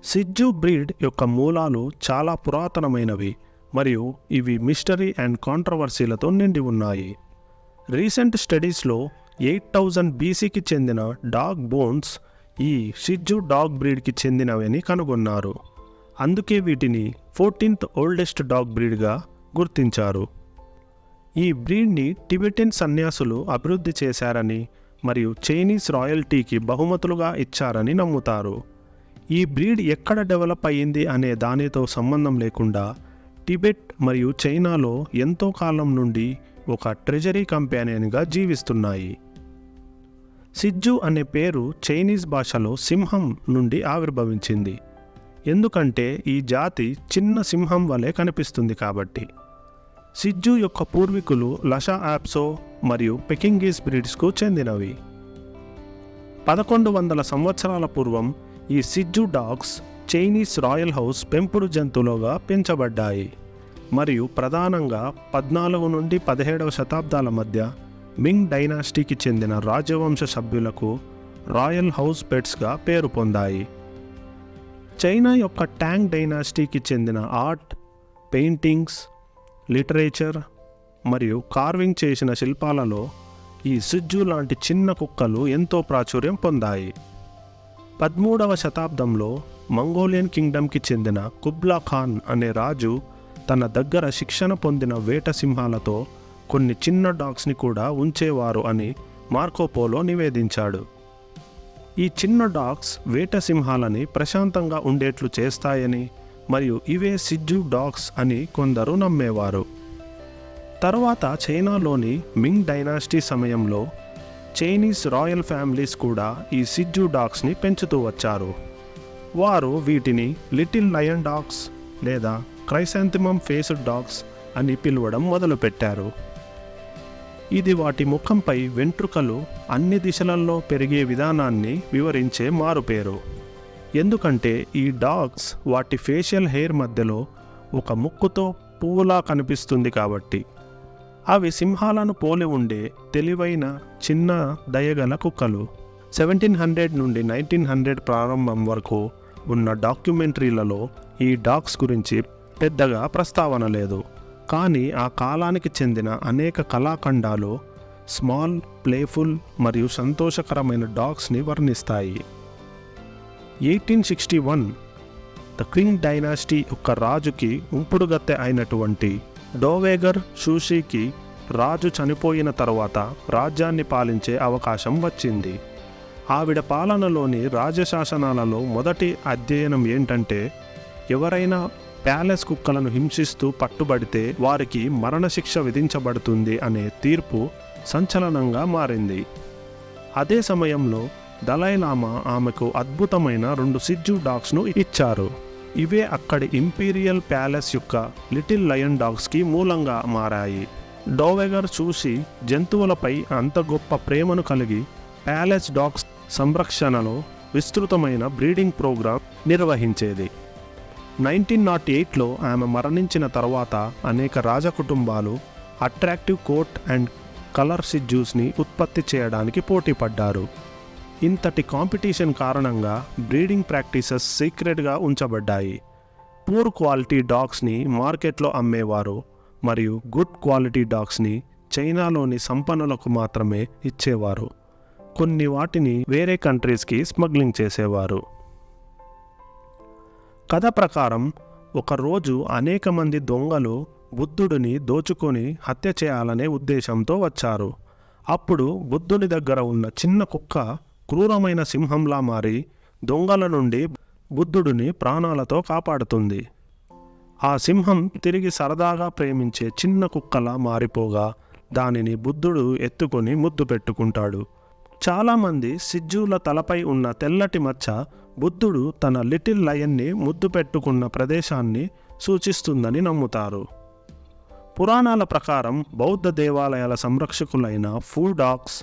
సిజ్జు breed యొక్క మూలాలు చాలా పురాతనమైనవి మరియు ఇవి మిస్టరీ అండ్ కాంట్రవర్సీలతో నిండి ఉన్నాయి. రీసెంట్ స్టడీస్లో 8000 బీసీకి చెందిన డాగ్ బోన్స్ ఈ సిజ్జు డాగ్ బ్రీడ్కి చెందినవని కనుగొన్నారు. అందుకే వీటిని 14th ఓల్డెస్ట్ డాగ్ బ్రీడ్గా గుర్తించారు. ఈ బ్రీడ్ని టిబెటియన్ సన్యాసులు అభివృద్ధి చేశారని మరియు చైనీస్ రాయల్టీకి బహుమతులుగా ఇచ్చారని నమ్ముతారు. ఈ బ్రీడ్ ఎక్కడ డెవలప్ అయ్యింది అనే దానితో సంబంధం లేకుండా టిబెట్ మరియు చైనాలో ఎంతో కాలం నుండి ఒక ట్రెజరీ కంపానియన్గా జీవిస్తున్నాయి. సిజ్జు అనే పేరు చైనీస్ భాషలో సింహం నుండి ఆవిర్భవించింది. ఎందుకంటే ఈ జాతి చిన్న సింహం వలె కనిపిస్తుంది కాబట్టి. సిజ్జు యొక్క పూర్వీకులు లషా యాప్సో మరియు పెకింగీస్ బ్రీడ్స్కు చెందినవి. 1100 సంవత్సరాల పూర్వం ఈ సిజ్జు డాగ్స్ చైనీస్ రాయల్ హౌస్ పెంపుడు జంతువులుగా పెంచబడ్డాయి మరియు ప్రధానంగా 14 నుండి 17వ శతాబ్దాల మధ్య మింగ్ డైనాసిటీకి చెందిన రాజవంశ సభ్యులకు రాయల్ హౌస్ పెట్స్గా పేరు పొందాయి. చైనా యొక్క ట్యాంగ్ డైనాసిటీకి చెందిన ఆర్ట్, పెయింటింగ్స్, లిటరేచర్ మరియు కార్వింగ్ చేసిన శిల్పాలలో ఈ సిజ్జు లాంటి చిన్న కుక్కలు ఎంతో ప్రాచుర్యం పొందాయి. 13వ శతాబ్దంలో మంగోలియన్ కింగ్డమ్కి చెందిన కుబ్లా ఖాన్ అనే రాజు తన దగ్గర శిక్షణ పొందిన వేట సింహాలతో కొన్ని చిన్న డాగ్స్ని కూడా ఉంచేవారు అని మార్కోపోలో నివేదించాడు. ఈ చిన్న డాగ్స్ వేట సింహాలని ప్రశాంతంగా ఉండేట్లు చేస్తాయని మరియు ఇవే సిజ్జు డాగ్స్ అని కొందరు నమ్మేవారు. తర్వాత చైనాలోని మింగ్ డైనాసిటీ సమయంలో చైనీస్ రాయల్ ఫ్యామిలీస్ కూడా ఈ సిజ్జు డాగ్స్ని పెంచుతూ వచ్చారు. వారు వీటిని లిటిల్ లయన్ డాగ్స్ లేదా క్రైసాంథమమ్ ఫేస్డ్ డాగ్స్ అని పిలవడం మొదలుపెట్టారు. ఇది వాటి ముఖంపై వెంట్రుకలు అన్ని దిశలలో పెరిగే విధానాన్ని వివరించే మారుపేరు. ఎందుకంటే ఈ డాగ్స్ వాటి ఫేషియల్ హెయిర్ మధ్యలో ఒక ముక్కుతో పువ్వులా కనిపిస్తుంది కాబట్టి. అవి సింహాలను పోలి ఉండే తెలివైన చిన్న దయగల కుక్కలు. 1700 నుండి 1900 ప్రారంభం వరకు ఉన్న డాక్యుమెంటరీలలో ఈ డాగ్స్ గురించి పెద్దగా ప్రస్తావన లేదు. కానీ ఆ కాలానికి చెందిన అనేక కళాఖండాలు స్మాల్, ప్లేఫుల్ మరియు సంతోషకరమైన డాగ్స్ని వర్ణిస్తాయి. 1861 ద క్వింగ్ డైనాసిటీ యొక్క రాజుకి ఉంపుడుగత్తె అయినటువంటి డోవేగర్ షూషీకి రాజు చనిపోయిన తర్వాత రాజ్యాన్ని పాలించే అవకాశం వచ్చింది. ఆవిడ పాలనలోని రాజశాసనాలలో మొదటి అధ్యయనం ఏంటంటే ఎవరైనా ప్యాలెస్ కుక్కలను హింసిస్తూ పట్టుబడితే వారికి మరణశిక్ష విధించబడుతుంది అనే తీర్పు సంచలనంగా మారింది. అదే సమయంలో దలైలామా ఆమెకు అద్భుతమైన 2 సిజ్జు డాగ్స్ను ఇచ్చారు. ఇవే అక్కడి ఇంపీరియల్ ప్యాలెస్ యొక్క లిటిల్ లయన్ డాగ్స్కి మూలంగా మారాయి. డోవెగర్ చూసి జంతువులపై అంత గొప్ప ప్రేమను కలిగి ప్యాలెస్ డాగ్స్ సంరక్షణలో విస్తృతమైన బ్రీడింగ్ ప్రోగ్రాం నిర్వహించేది. 1908లో ఆమె మరణించిన తర్వాత అనేక రాజకుటుంబాలు అట్రాక్టివ్ కోట్ అండ్ కలర్ సిజ్జూస్ని ఉత్పత్తి చేయడానికి పోటీ పడ్డారు. ఇంతటి కాంపిటీషన్ కారణంగా బ్రీడింగ్ ప్రాక్టీసెస్ సీక్రెట్గా ఉంచబడ్డాయి. పూర్ క్వాలిటీ డాగ్స్ని మార్కెట్లో అమ్మేవారు మరియు గుడ్ క్వాలిటీ డాగ్స్ని చైనాలోని సంపన్నులకు మాత్రమే ఇచ్చేవారు. కొన్ని వాటిని వేరే కంట్రీస్కి స్మగ్లింగ్ చేసేవారు. కథ ప్రకారం ఒకరోజు అనేక మంది దొంగలు బుద్ధుడిని దోచుకొని హత్య చేయాలనే ఉద్దేశంతో వచ్చారు. అప్పుడు బుద్ధుని దగ్గర ఉన్న చిన్న కుక్క క్రూరమైన సింహంలా మారి దొంగల నుండి బుద్ధుడిని ప్రాణాలతో కాపాడుతుంది. ఆ సింహం తిరిగి సరదాగా ప్రేమించే చిన్న కుక్కలా మారిపోగా దానిని బుద్ధుడు ఎత్తుకొని ముద్దు పెట్టుకుంటాడు. చాలామంది సిజ్జుల తలపై ఉన్న తెల్లటి మచ్చ బుద్ధుడు తన లిటిల్ లయన్ని ముద్దు పెట్టుకున్న ప్రదేశాన్ని సూచిస్తుందని నమ్ముతారు. పురాణాల ప్రకారం బౌద్ధ దేవాలయాల సంరక్షకులైన ఫూ డాగ్స్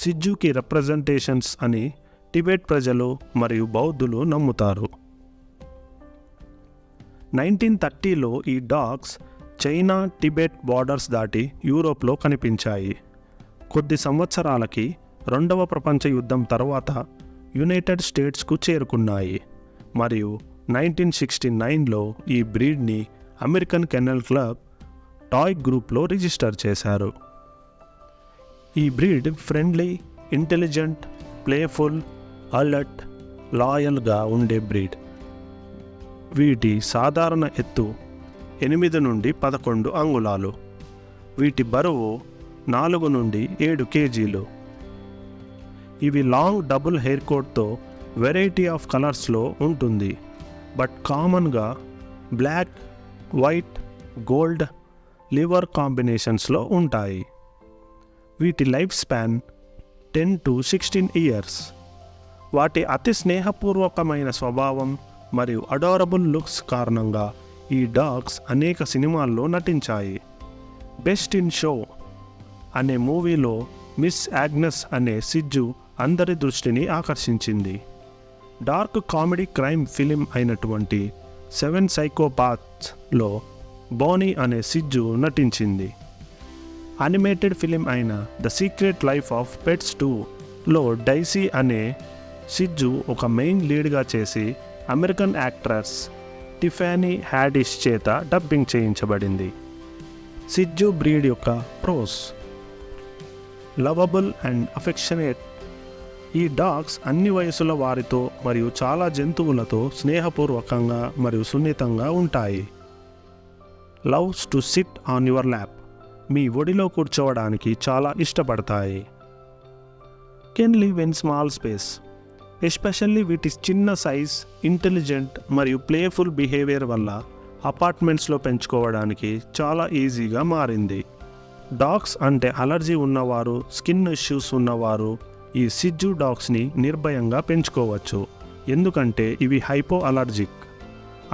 సిజ్జుకి రిప్రజెంటేషన్స్ అని టిబెట్ ప్రజలు మరియు బౌద్ధులు నమ్ముతారు. 1930లో ఈ డాగ్స్ చైనా, టిబెట్ బార్డర్స్ దాటి యూరోప్లో కనిపించాయి. కొద్ది సంవత్సరాలకి 2వ ప్రపంచ యుద్ధం తర్వాత యునైటెడ్ స్టేట్స్కు చేరుకున్నాయి మరియు 1969లో ఈ బ్రీడ్ని అమెరికన్ కెన్నెల్ క్లబ్ టాయ్ గ్రూప్లో రిజిస్టర్ చేశారు. ఈ breed friendly, intelligent, playful, alert, లాయల్గా ఉండే బ్రీడ్. వీటి సాధారణ ఎత్తు 8 నుండి 11 అంగుళాలు. వీటి బరువు 4 నుండి 7 కేజీలు. ఇవి లాంగ్ డబుల్ హెయిర్ కోట్తో వెరైటీ ఆఫ్ కలర్స్లో ఉంటుంది, బట్ కామన్గా బ్లాక్, వైట్, గోల్డ్, లివర్ కాంబినేషన్స్లో ఉంటాయి. వీటి లైఫ్ స్పాన్ 10 to 16 ఇయర్స్. వాటి అతి స్నేహపూర్వకమైన స్వభావం మరియు అడారబుల్ లుక్స్ కారణంగా ఈ డాగ్స్ అనేక సినిమాల్లో నటించాయి. బెస్ట్ ఇన్ షో అనే మూవీలో మిస్ ఆగ్నెస్ అనే సిజ్జు అందరి దృష్టిని ఆకర్షించింది. డార్క్ కామెడీ క్రైమ్ ఫిలిం అయినటువంటి 7 సైకోపాత్స్లో బోనీ అనే సిజ్జు నటించింది. యానిమేటెడ్ ఫిలిం అయిన the secret life of pets 2లో డైసీ అనే సిజ్జు ఒక మెయిన్ లీడ్గా చేసి అమెరికన్ యాక్ట్రెస్ టిఫానీ హ్యాడిష్ చేత డబ్బింగ్ చేయించబడింది. సిజ్జు బ్రీడ్ యొక్క ప్రోస్: లవబుల్ అండ్ అఫెక్షనేట్. ఈ డాగ్స్ అన్ని వయసుల వారితో మరియు చాలా జంతువులతో స్నేహపూర్వకంగా మరియు సున్నితంగా ఉంటాయి. Loves to sit on your lap. మీ ఒడిలో కూర్చోవడానికి చాలా ఇష్టపడతాయి. Can live in small space. Especially వీటి చిన్న సైజ్, ఇంటెలిజెంట్ మరియు ప్లేఫుల్ బిహేవియర్ వల్ల అపార్ట్మెంట్స్లో పెంచుకోవడానికి చాలా ఈజీగా మారింది. డాగ్స్ అంటే అలర్జీ ఉన్నవారు, స్కిన్ ఇష్యూస్ ఉన్నవారు ఈ సిజ్జు డాగ్స్ని నిర్భయంగా పెంచుకోవచ్చు, ఎందుకంటే ఇవి హైపో అలర్జిక్.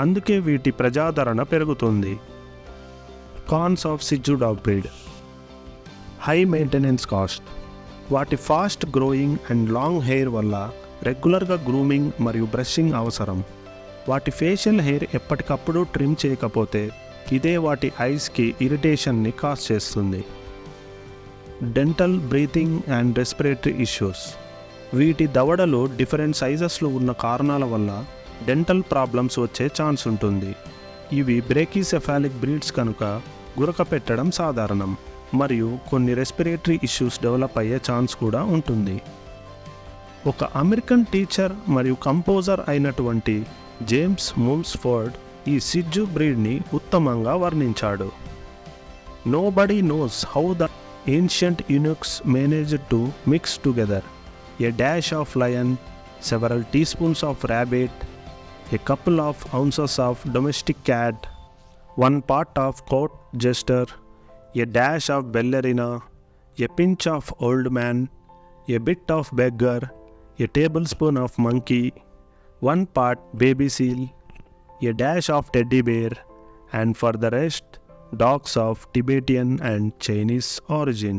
అందుకే వీటి ప్రజాదరణ పెరుగుతుంది. కాన్స్ ఆఫ్ సిజ్జు dog breed: high maintenance cost. వాటి fast growing and long hair వల్ల రెగ్యులర్గా గ్రూమింగ్ మరియు బ్రషింగ్ అవసరం. వాటి ఫేషియల్ హెయిర్ ఎప్పటికప్పుడు ట్రిమ్ చేయకపోతే ఇదే వాటి ఐస్కి ఇరిటేషన్ని కాజ్ చేస్తుంది. Dental, breathing and respiratory issues. వీటి దవడలు డిఫరెంట్ సైజెస్లో ఉన్న కారణాల వల్ల డెంటల్ ప్రాబ్లమ్స్ వచ్చే ఛాన్స్ ఉంటుంది. ఇవి బ్రేకీసెఫాలిక్ బ్రీడ్స్ కనుక గురక పెట్టడం సాధారణం మరియు కొన్ని రెస్పిరేటరీ ఇష్యూస్ డెవలప్ అయ్యే ఛాన్స్ కూడా ఉంటుంది. ఒక అమెరికన్ టీచర్ మరియు కంపోజర్ అయినటువంటి జేమ్స్ మూల్స్ఫోర్డ్ ఈ సిజ్జు బ్రీడ్ని ఉత్తమంగా వర్ణించాడు. Nobody knows how the ancient eunuchs managed to mix together a dash of lion, several teaspoons of rabbit, a couple of ounces of domestic cat, 1 part of court jester, a dash of ballerina, a pinch of old man, a bit of beggar, a tablespoon of monkey, 1 part baby seal, a dash of teddy bear, and for the rest dogs of Tibetan and Chinese origin.